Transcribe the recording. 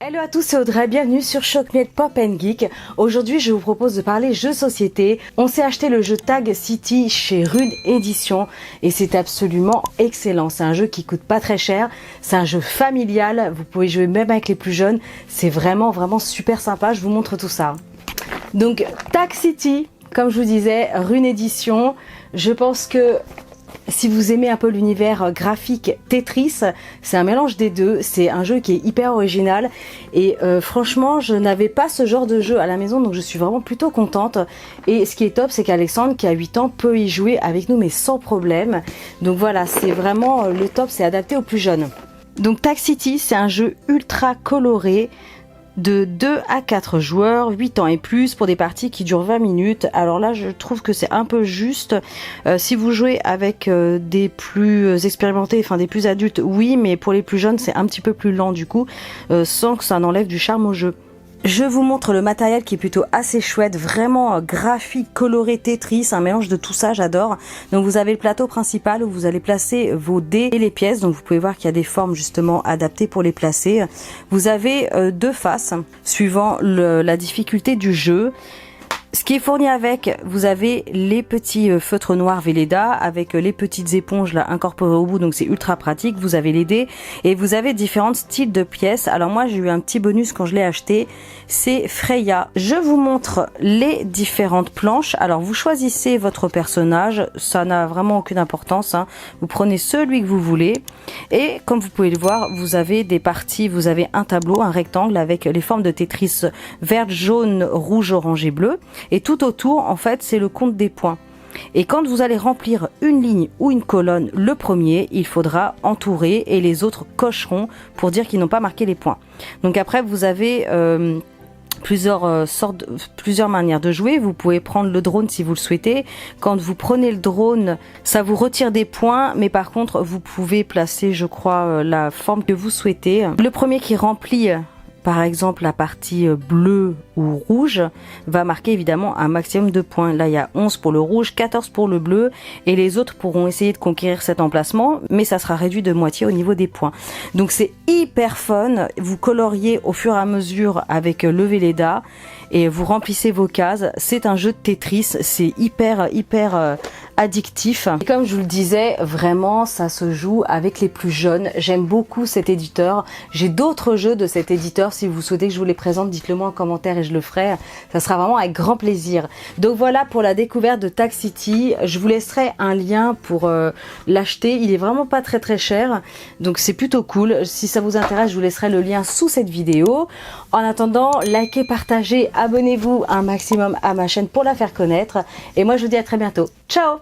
Hello à tous, c'est Audrey, bienvenue sur Choc-Miel Pop & Geek. Aujourd'hui, je vous propose de parler jeux société. On s'est acheté le jeu Tag City chez Rune Édition et c'est absolument excellent. C'est un jeu qui coûte pas très cher, c'est un jeu familial, vous pouvez jouer même avec les plus jeunes. C'est vraiment super sympa, je vous montre tout ça. Donc Tag City, comme je vous disais, Rune Édition, je pense que si vous aimez un peu l'univers graphique Tetris, c'est un mélange des deux. C'est un jeu qui est hyper original et franchement, je n'avais pas ce genre de jeu à la maison, donc je suis vraiment plutôt contente. Et ce qui est top, c'est qu'Alexandre, qui a 8 ans, peut y jouer avec nous, mais sans problème. Donc voilà, c'est vraiment le top, c'est adapté aux plus jeunes. Donc Tag City, c'est un jeu ultra coloré, de 2 à 4 joueurs, 8 ans et plus, pour des parties qui durent 20 minutes. Alors là, je trouve que c'est un peu juste. Si vous jouez avec des plus expérimentés, enfin des plus adultes, oui, mais pour les plus jeunes, c'est un petit peu plus lent du coup, sans que ça n'enlève du charme au jeu. Je vous montre le matériel qui est plutôt assez chouette, vraiment graphique, coloré, Tetris, un mélange de tout ça, j'adore. Donc vous avez le plateau principal où vous allez placer vos dés et les pièces, donc vous pouvez voir qu'il y a des formes justement adaptées pour les placer. Vous avez deux faces, suivant la difficulté du jeu. Ce qui est fourni avec, vous avez les petits feutres noirs Velleda avec les petites éponges là incorporées au bout, donc c'est ultra pratique. Vous avez les dés et vous avez différents styles de pièces. Alors moi j'ai eu un petit bonus quand je l'ai acheté, c'est Freya. Je vous montre les différentes planches. Alors vous choisissez votre personnage, ça n'a vraiment aucune importance, hein. Vous prenez celui que vous voulez et comme vous pouvez le voir, vous avez des parties, vous avez un tableau, un rectangle avec les formes de Tetris vert, jaune, rouge, orange et bleu. Et tout autour, en fait, c'est le compte des points. Et quand vous allez remplir une ligne ou une colonne, le premier, il faudra entourer et les autres cocheront pour dire qu'ils n'ont pas marqué les points. Donc après, vous avez plusieurs manières de jouer. Vous pouvez prendre le drone si vous le souhaitez. Quand vous prenez le drone, ça vous retire des points, mais par contre, vous pouvez placer, je crois, la forme que vous souhaitez. Le premier qui remplit par exemple la partie bleue ou rouge va marquer évidemment un maximum de points. Là il y a 11 pour le rouge, 14 pour le bleu et les autres pourront essayer de conquérir cet emplacement, mais ça sera réduit de moitié au niveau des points. Donc c'est hyper fun, vous coloriez au fur et à mesure avec le Velleda et vous remplissez vos cases. C'est un jeu de Tetris, c'est hyper addictif. Et comme je vous le disais, vraiment ça se joue avec les plus jeunes. J'aime beaucoup cet éditeur. J'ai d'autres jeux de cet éditeur. Si vous souhaitez que je vous les présente, dites-le moi en commentaire et je le ferai. Ça sera vraiment avec grand plaisir. Donc voilà pour la découverte de Tag City. Je vous laisserai un lien pour l'acheter. Il est vraiment pas très cher. Donc c'est plutôt cool. Si ça vous intéresse, je vous laisserai le lien sous cette vidéo. En attendant, likez, partagez, abonnez-vous un maximum à ma chaîne pour la faire connaître. Et moi je vous dis à très bientôt. Ciao!